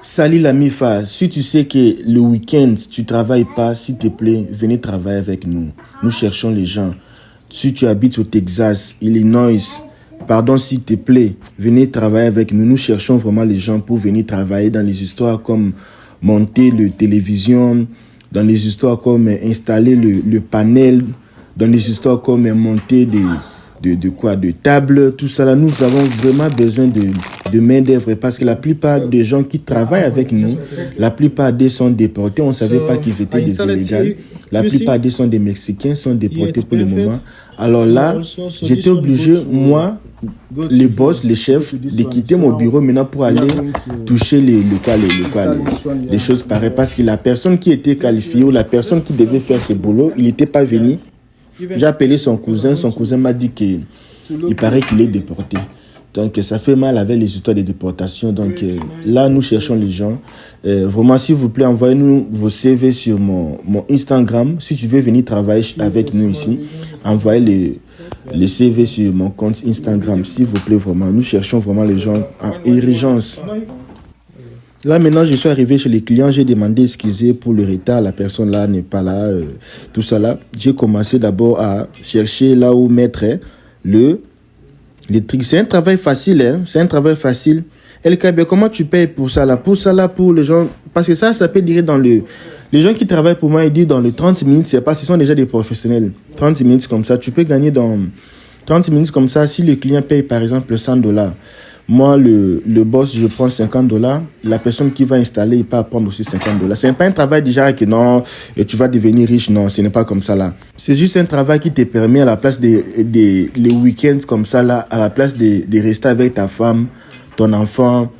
Salut l'ami Fa, si tu sais que le week-end tu travailles pas, s'il te plaît, venez travailler avec nous. Nous cherchons les gens. Si tu habites au Texas, Illinois, pardon s'il te plaît, venez travailler avec nous. Nous cherchons vraiment les gens pour venir travailler dans les histoires comme monter le télévision, dans les histoires comme installer le panel, dans les histoires comme monter de table, tout ça là. Nous avons vraiment besoin de main d'œuvre parce que la plupart des gens qui travaillent avec nous, la plupart d'eux sont déportés. On ne savait pas qu'ils étaient des illégaux. La plupart d'eux sont des Mexicains, sont déportés pour le moment. Alors là, j'étais obligé, moi, les boss, les chefs, de quitter mon bureau maintenant pour aller toucher les choses pareilles. Parce que la personne qui était qualifiée ou la personne qui devait faire ce boulot, il n'était pas venu. J'ai appelé son cousin m'a dit qu'il paraît qu'il est déporté. Donc ça fait mal avec les histoires de déportation. Donc là, nous cherchons les gens. Vraiment, s'il vous plaît, envoyez-nous vos CV sur mon Instagram. Si tu veux venir travailler avec nous ici, envoyez les CV sur mon compte Instagram, s'il vous plaît, vraiment. Nous cherchons vraiment les gens en urgence. Là, maintenant, je suis arrivé chez les clients, j'ai demandé excusez pour le retard, la personne là n'est pas là, tout ça là. J'ai commencé d'abord à chercher là où mettre les trucs. C'est un travail facile, hein, c'est un travail facile. LKB, comment tu payes pour ça là? Pour les gens, parce que ça peut dire dans les gens qui travaillent pour moi, ils disent dans les 30 minutes, c'est pas, ce sont déjà des professionnels. 30 minutes comme ça, tu peux gagner dans 30 minutes comme ça, si le client paye par exemple $100. Moi, le boss, je prends $50. La personne qui va installer, il peut prendre aussi $50. Ce n'est pas un travail déjà que non, tu vas devenir riche. Non, ce n'est pas comme ça là. C'est juste un travail qui te permet à la place les week-ends comme ça là, à la place de rester avec ta femme, ton enfant,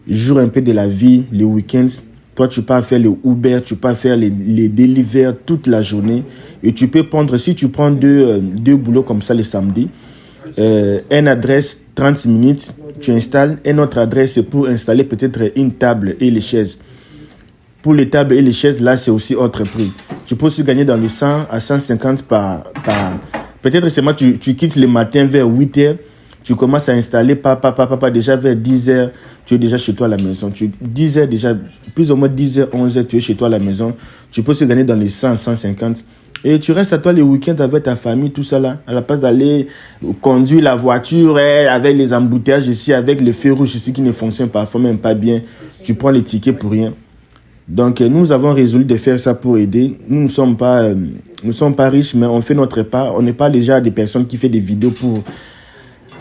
jouer un peu de la vie, les week-ends. Toi, tu peux faire le Uber, tu peux faire les delivery toute la journée. Et tu peux prendre, si tu prends deux boulots comme ça le samedi, une adresse 30 minutes, tu installes. Une autre adresse, c'est pour installer peut-être une table et les chaises. Pour les tables et les chaises, là, c'est aussi autre prix. Tu peux aussi gagner dans les 100 à 150 par... Peut-être seulement tu quittes le matin vers 8 heures. Tu commences à installer, déjà vers 10 heures, tu es déjà chez toi à la maison. 10 heures déjà, plus ou moins 10 heures, 11 heures, tu es chez toi à la maison. Tu peux aussi gagner dans les 100, 150. Et tu restes à toi les week-ends avec ta famille, tout ça là. À la place d'aller conduire la voiture avec les embouteillages ici, avec les feux rouges ici qui ne fonctionnent parfois même pas bien. Tu prends les tickets pour rien. Donc, nous avons résolu de faire ça pour aider. Nous ne sommes pas riches, mais on fait notre part. On n'est pas déjà des personnes qui font des vidéos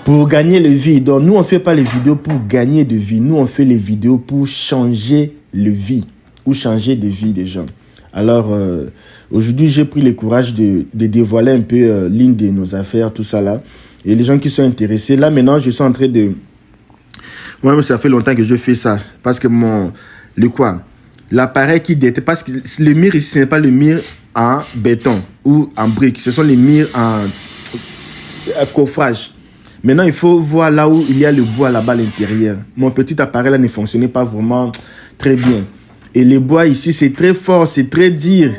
pour gagner le vie. Donc, nous, on ne fait pas les vidéos pour gagner de vie. Nous, on fait les vidéos pour changer le vie ou changer de vie des gens. Alors, aujourd'hui, j'ai pris le courage de dévoiler un peu l'une de nos affaires, tout ça là. Et les gens qui sont intéressés, là, maintenant, je suis en train de... Moi-même, ça fait longtemps que je fais ça. Parce que l'appareil qui détecte... Parce que le mur ici, ce n'est pas le mur en béton ou en brique. Ce sont les murs en coffrage. Maintenant, il faut voir là où il y a le bois là-bas à l'intérieur. Mon petit appareil là ne fonctionnait pas vraiment très bien. Et le bois ici, c'est très fort, c'est très dur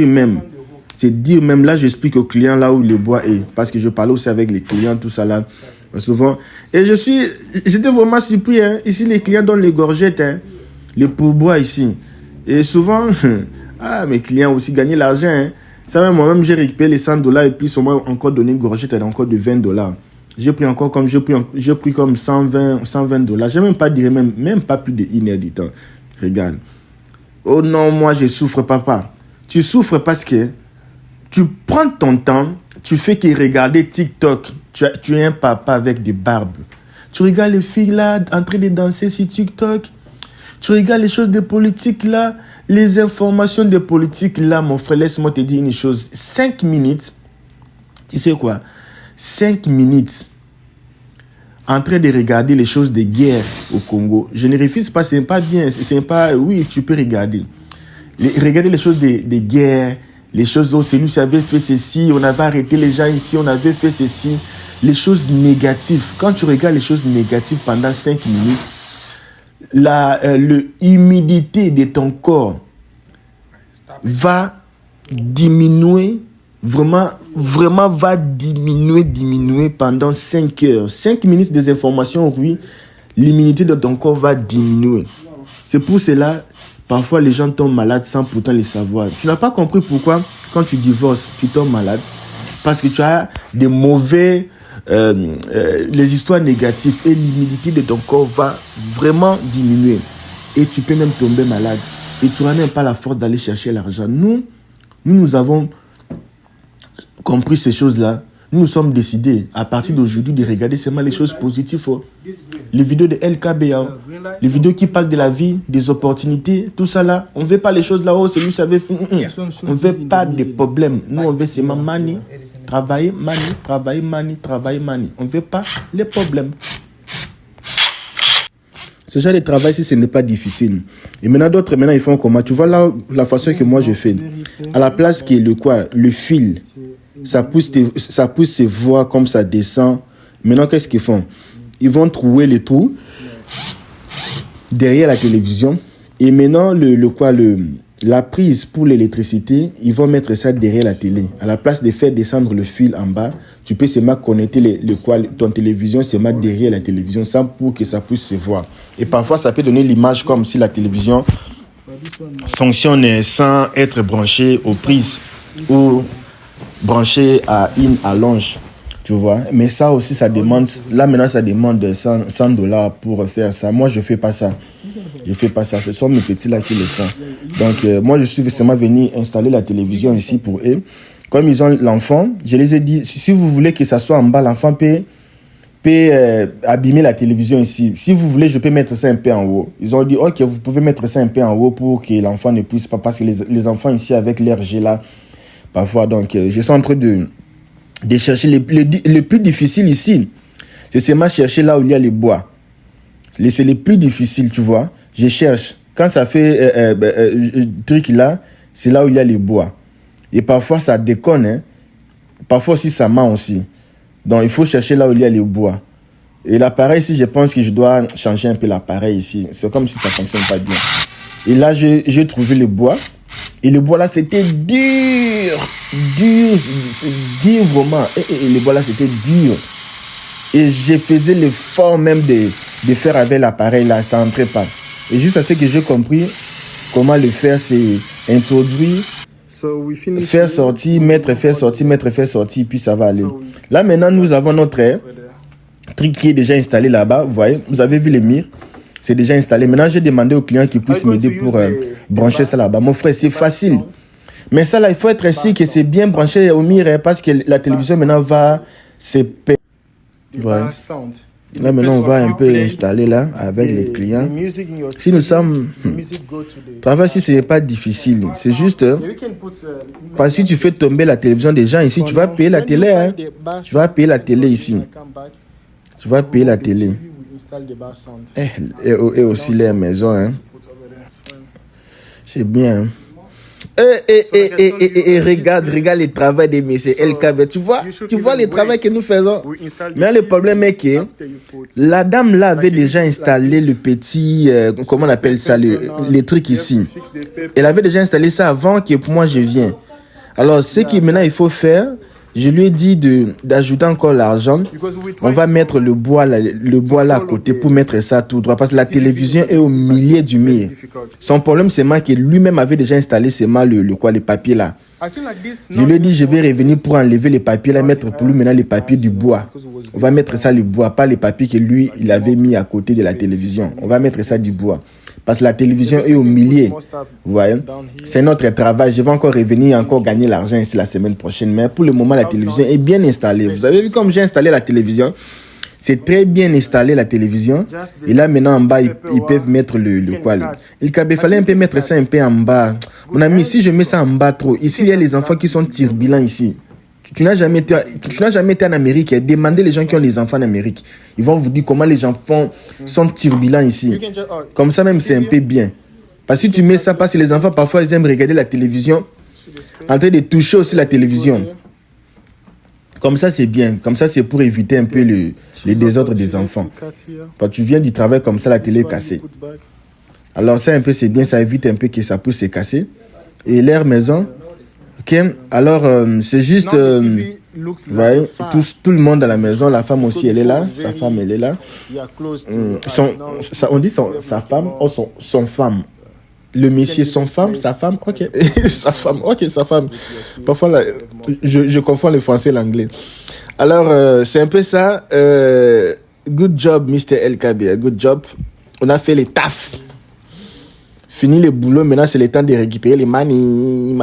même. C'est dur même. Là, j'explique aux clients là où le bois est. Parce que je parlais aussi avec les clients, tout ça là. Souvent. Et j'étais vraiment surpris. Hein. Ici, les clients donnent les gorgettes, hein, les pourboires ici. Et souvent, mes clients aussi gagnaient l'argent. Hein. Ça même, moi-même, j'ai récupéré les $100 et puis souvent encore donné une gorgette encore de $20. J'ai pris comme $120. J'ai même pas dit, même pas plus d'une heure du temps. Regarde. Oh non, moi je souffre, papa. Tu souffres parce que tu prends ton temps, tu fais que regarder TikTok. Tu es un papa avec des barbes. Tu regardes les filles là en train de danser sur TikTok. Tu regardes les choses de politique là, les informations de politique là, mon frère, laisse-moi te dire une chose. 5 minutes, tu sais quoi? 5 minutes. En train de regarder les choses de guerre au Congo. Je ne refuse pas, c'est pas bien, c'est pas... Oui, tu peux regarder. Regarder les choses de guerre, les choses où c'est nous qui avait fait ceci, on avait arrêté les gens ici, on avait fait ceci. Les choses négatives. Quand tu regardes les choses négatives pendant 5 minutes, l'humidité de ton corps va diminuer. Vraiment va diminuer pendant 5 heures. 5 minutes des informations, oui, l'immunité de ton corps va diminuer. C'est pour cela, parfois les gens tombent malades sans pourtant le savoir. Tu n'as pas compris pourquoi, quand tu divorces, tu tombes malade. Parce que tu as des mauvais... les histoires négatives et l'humidité de ton corps va vraiment diminuer. Et tu peux même tomber malade. Et tu n'auras même pas la force d'aller chercher l'argent. Nous avons compris ces choses-là. Nous nous sommes décidés, à partir d'aujourd'hui, de regarder seulement les choses positives. Les vidéos de LKB, les vidéos qui parlent de la vie, des opportunités, tout ça là. On ne veut pas les choses là-haut, c'est lui savait. On ne veut pas de problèmes. Nous, on veut seulement money, travailler, money, travailler, money, travailler, money. On ne veut pas les problèmes. Ce genre de travail, si ce n'est pas difficile. Et maintenant, d'autres, ils font comment? Tu vois là, la façon que moi je fais. À la place que le fil, ça pousse ses voix comme ça descend. Maintenant, qu'est-ce qu'ils font? Ils vont trouver les trous derrière la télévision. Et maintenant, la prise pour l'électricité, ils vont mettre ça derrière la télé. À la place de faire descendre le fil en bas, tu peux seulement connecter ton télévision seulement derrière la télévision, sans pour que ça puisse se voir. Et parfois, ça peut donner l'image comme si la télévision fonctionne sans être branchée aux prises ou branchée à une allonge. Tu vois, mais ça aussi, ça demande, là maintenant, ça demande $100 pour faire ça. Moi, je fais pas ça. Je fais pas ça. Ce sont mes petits là qui le font. Donc, moi, je suis seulement venu installer la télévision ici pour eux. Comme ils ont l'enfant, je les ai dit, si vous voulez que ça soit en bas, l'enfant peut abîmer la télévision ici. Si vous voulez, je peux mettre ça un peu en haut. Ils ont dit, ok, vous pouvez mettre ça un peu en haut pour que l'enfant ne puisse pas, parce que les enfants ici avec l'air G là, parfois, donc, je suis en train de chercher le plus difficile ici. C'est seulement chercher là où il y a les bois. C'est le plus difficile, tu vois. Je cherche. Quand ça fait truc là, c'est là où il y a les bois. Et parfois, ça déconne. Hein. Parfois aussi, ça ment aussi. Donc, il faut chercher là où il y a les bois. Et l'appareil ici, je pense que je dois changer un peu l'appareil ici. C'est comme si ça ne fonctionne pas bien. Et là, j'ai trouvé le bois. Et le bois là, c'était dur vraiment. Et le bois là, c'était dur. Et je faisais l'effort même de faire avec l'appareil là, ça n'entrait pas. Et juste à ce que j'ai compris, comment le faire, c'est introduire, faire sortir, faire sortir, puis ça va aller. Là maintenant, nous avons notre truc qui est déjà installé là-bas. Vous voyez, vous avez vu les murs. C'est déjà installé. Maintenant, j'ai demandé au client qu'il puisse m'aider pour brancher ça là-bas. Mon frère, c'est facile. Mais ça là, il faut être sûr que c'est bien branché au mur parce que la télévision maintenant va se perdre. Ouais. Là maintenant, on va un peu installer là avec les clients. Si nous sommes... Travail ici, ce n'est pas difficile. C'est juste... parce que si tu fais tomber la télévision des gens ici, tu vas payer la télé. Hein. Tu vas payer la télé ici. Tu vas payer la télé. Et aussi les maisons. Hein. C'est bien. Hein. Et regarde le travail des messieurs LKB. Tu vois le travail que nous faisons. Mais le problème est que la dame là avait déjà installé le petit, comment on appelle ça, les trucs ici. Elle avait déjà installé ça avant que moi je vienne. Alors ce que maintenant il faut faire, je lui ai dit d'ajouter encore l'argent. On va mettre le bois là à côté pour mettre ça tout droit. Parce que la télévision est au milieu du mur. Son problème, c'est que lui-même avait déjà installé les papiers là. Je lui ai dit, je vais revenir pour enlever les papiers là, mettre pour lui maintenant les papiers du bois. On va mettre ça le bois, pas les papiers que lui, il avait mis à côté de la télévision. On va mettre ça du bois. Parce que la télévision est au milieu. Vous voyez? C'est notre travail. Je vais encore revenir, encore gagner l'argent ici la semaine prochaine. Mais pour le moment, la télévision est bien installée. Vous avez vu comme j'ai installé la télévision? C'est très bien installé la télévision. Et là, maintenant, en bas, ils peuvent mettre il fallait un peu mettre ça un peu en bas. Mon ami, si je mets ça en bas trop, ici, il y a les enfants qui sont turbulents ici. Tu n'as jamais été en Amérique. Demandez les gens qui ont des enfants en Amérique. Ils vont vous dire comment les enfants sont turbulents ici. Comme ça même, c'est un peu bien. Parce que si tu mets ça, parce que les enfants, parfois, ils aiment regarder la télévision en train de toucher aussi la télévision. Comme ça, c'est bien. Comme ça, c'est pour éviter un peu les désordres des enfants. Quand tu viens du travail comme ça, la télé est cassée. Alors ça, un peu, c'est bien. Ça évite un peu que ça puisse se casser. Et l'air maison... Ok, alors c'est juste Vous voyez, tout le monde à la maison, la femme aussi, elle est là. Sa femme, elle est là. On dit sa femme ou son femme. Le monsieur, son femme, sa femme, ok. Sa femme, ok, sa femme. Parfois, là, je confonds le français et l'anglais. Alors, c'est un peu ça. Good job, Mr. LKB. Good job. On a fait les tafs. Fini le boulot. Maintenant, c'est le temps de récupérer les money.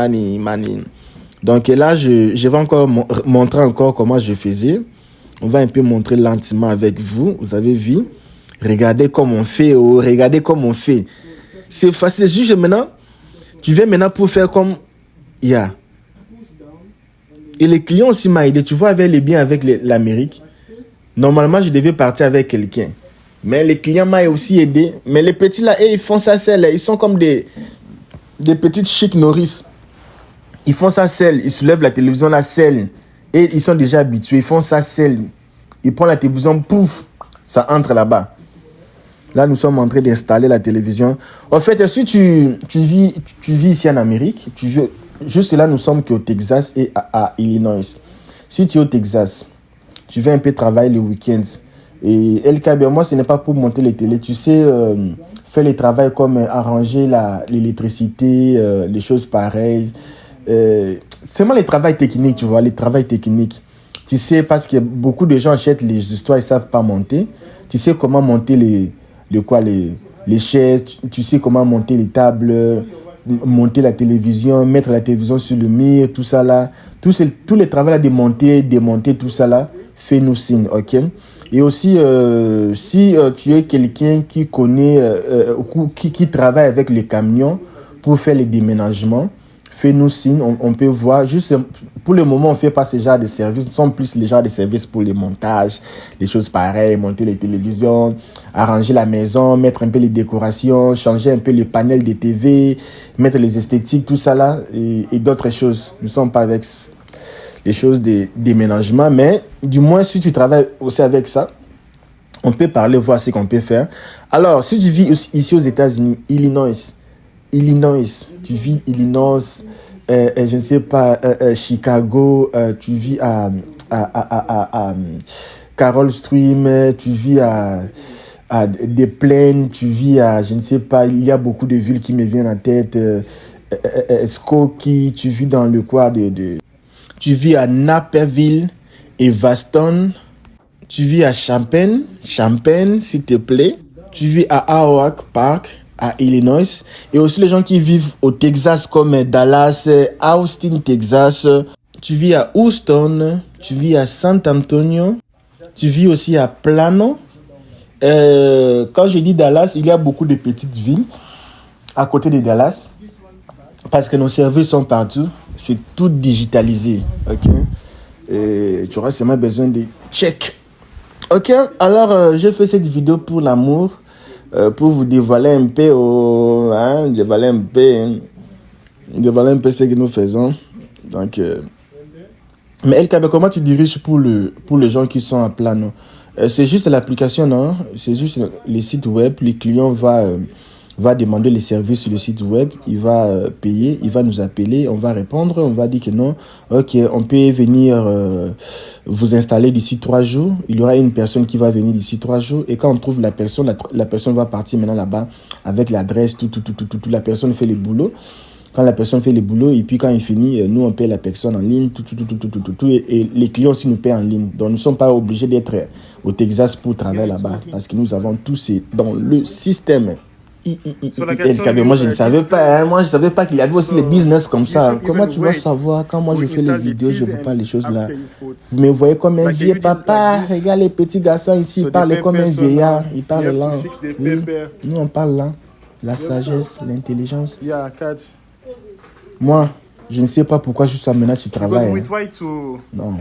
Donc là, je vais encore montrer encore comment je faisais. On va un peu montrer lentement avec vous. Vous avez vu? Regardez comme on fait. Oh, regardez comme on fait. C'est facile. C'est juste maintenant. Tu viens maintenant pour faire comme... Yeah. Et les clients aussi m'ont aidé. Tu vois, avec les biens avec l'Amérique, normalement, je devais partir avec quelqu'un. Mais les clients m'ont aussi aidé. Mais les petits là, ils font ça seuls. Ils sont comme des petites chics nourrices. Ils font ça seuls. Ils soulèvent la télévision là seuls. Et ils sont déjà habitués. Ils font ça seuls. Ils prennent la télévision, pouf, ça entre là-bas. Là, nous sommes en train d'installer la télévision. En fait, si tu vis ici en Amérique, juste là, nous sommes qu'au Texas et à Illinois. Si tu es au Texas, tu veux un peu travailler les week-ends. Et LKB, moi, ce n'est pas pour monter les télés. Tu sais, faire les travaux comme arranger l'électricité, les choses pareilles. Seulement les travaux techniques, tu vois, les travaux techniques. Tu sais, parce que beaucoup de gens achètent les histoires, ils ne savent pas monter. Tu sais comment monter les chaises, tu sais comment monter les tables, monter la télévision, mettre la télévision sur le mur, tout ça là. Tous les travaux là de monter, démonter, tout ça là, fais-nous signe, ok? Et aussi, si tu es quelqu'un qui connaît, qui travaille avec les camions pour faire les déménagements, fais-nous signe, on peut voir. Juste pour le moment, on ne fait pas ce genre de services. Nous sommes plus les genres de services pour les montages, les choses pareilles, monter les télévisions, arranger la maison, mettre un peu les décorations, changer un peu les panels de TV, mettre les esthétiques, tout ça là, et d'autres choses. Nous ne sommes pas avec les choses de déménagement, mais du moins, si tu travailles aussi avec ça, on peut parler, voir ce qu'on peut faire. Alors, si tu vis ici aux États-Unis, Illinois, tu vis Illinois, je ne sais pas, Chicago, tu vis à Carol Stream, tu vis à Des Plaines, tu vis à, je ne sais pas, il y a beaucoup de villes qui me viennent en tête, Skokie, tu vis dans le coin tu vis à Naperville et Vaston, tu vis à Champaign, s'il te plaît, tu vis à Oak Park, à Illinois, et aussi les gens qui vivent au Texas comme Dallas, Austin, Texas, tu vis à Houston, tu vis à San Antonio, tu vis aussi à Plano. Quand je dis Dallas, il y a beaucoup de petites villes à côté de Dallas, parce que nos services sont partout, c'est tout digitalisé, ok? Et tu auras seulement besoin de check. Ok, alors j'ai fait cette vidéo pour l'amour, pour vous dévoiler un peu, dévoiler un peu ce que nous faisons. Donc, mais LKB, comment tu diriges pour les gens qui sont à Plano? C'est juste l'application, non? C'est juste les sites web. Les clients va demander les services sur le site web. Il va payer, il va nous appeler, on va répondre, on va dire que non. Ok, on peut venir vous installer d'ici 3 jours. Il y aura une personne qui va venir d'ici 3 jours. Et quand on trouve la personne va partir maintenant là-bas avec l'adresse, tout. La personne fait le boulot. Quand la personne fait le boulot et puis quand il finit, nous on paie la personne en ligne, tout. Et les clients aussi nous paient en ligne. Donc nous ne sommes pas obligés d'être au Texas pour travailler là-bas parce que nous avons tout c'est dans le système. Moi je ne savais pas, moi je savais pas qu'il y avait aussi les business comme ça. Comment tu vas savoir quand moi je fais les vidéos, je vous parle des choses là. Vous me voyez comme un vieux papa, regarde les petits garçons ici, ils parlent comme un vieillard, ils parlent là. Oui, nous on parle là, la sagesse, l'intelligence. Moi, je ne sais pas pourquoi jusqu'à maintenant tu travailles. Non.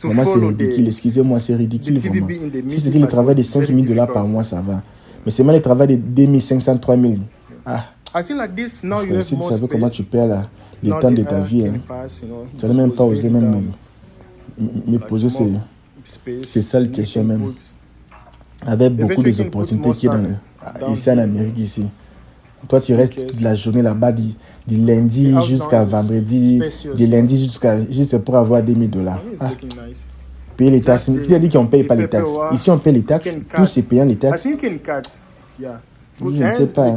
Vraiment, c'est ridicule. Excusez-moi, c'est ridicule. Vraiment. Si c'était le travail de $5,000 par mois, ça va. Mais c'est même le travail de 2,500, 3,000. Ah. Frère, si tu savais comment tu perds là, le temps de ta vie, hein, tu n'allais même pas oser même me poser ces sales questions même. Avec beaucoup d'opportunités qui est ici en Amérique, ici. Toi, tu restes toute la journée là-bas, du lundi jusqu'à vendredi, du lundi juste pour avoir $2,000. Ah, payer les taxes. Qui a dit qu'on ne paye pas les taxes? Ici, on paye les taxes. Tous c'est payant les taxes. Oui, je ne sais pas.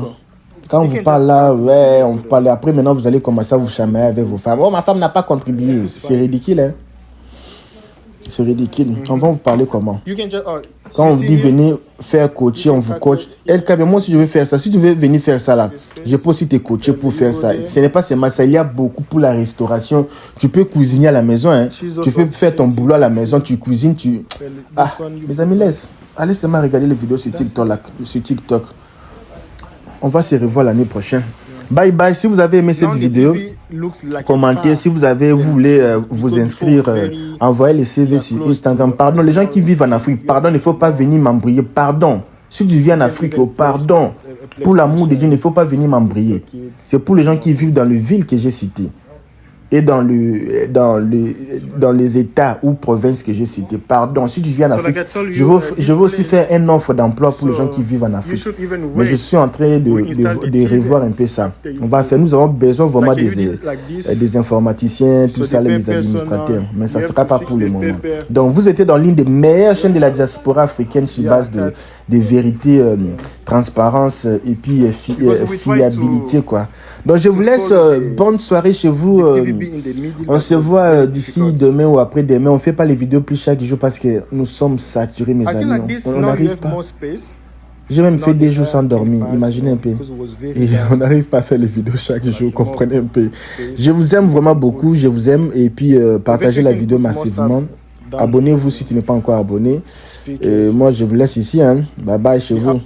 Quand on vous parle là, ouais, on vous parle. Après, maintenant, vous allez commencer à vous chamailler avec vos femmes. Oh, ma femme n'a pas contribué. C'est ridicule, hein? C'est ridicule. On va vous parler comment? Quand on vous dit venez faire coacher, on vous coach. Elle, moi aussi je veux faire ça. Si tu veux venir faire ça là, je peux aussi te coacher pour faire ça. Ce n'est pas seulement ça. Il y a beaucoup pour la restauration. Tu peux cuisiner à la maison. Hein. Tu peux faire ton boulot à la maison. Tu cuisines. Ah, mes amis, laisse. Allez seulement regarder les vidéos sur TikTok. On va se revoir l'année prochaine. Bye bye. Si vous avez aimé cette vidéo, commentez. Si vous voulez vous inscrire, envoyez les CV sur Instagram. Pardon, les gens qui vivent en Afrique, pardon, il ne faut pas venir m'embrouiller. Pardon. Si tu vis en Afrique, oh, pardon. Pour l'amour de Dieu, il ne faut pas venir m'embrouiller. C'est pour les gens qui vivent dans les villes que j'ai citées. Et dans les États ou provinces que j'ai citées. Pardon, si tu viens en Afrique, je veux aussi faire une offre d'emploi pour les gens qui vivent en Afrique. Mais je suis en train de revoir un peu ça. Nous avons besoin vraiment des informaticiens, tout ça, les administrateurs. Mais ça ne sera pas pour le moment. Donc, vous étiez dans l'une des meilleures chaînes de la diaspora africaine sur base de vérité, transparence et puis fiabilité, quoi. Donc, je vous laisse. Bonne soirée chez vous. On se voit d'ici demain ou après-demain. On ne fait pas les vidéos plus chaque jour parce que nous sommes saturés, mes amis. On n'arrive pas. J'ai même fait des jours sans dormir. Imaginez un peu. Et on n'arrive pas à faire les vidéos chaque jour. Comprenez un peu. Je vous aime vraiment beaucoup. Je vous aime. Et puis, partagez la vidéo massivement. Abonnez-vous si tu n'es pas encore abonné. Et moi, je vous laisse ici. Hein. Bye bye chez vous.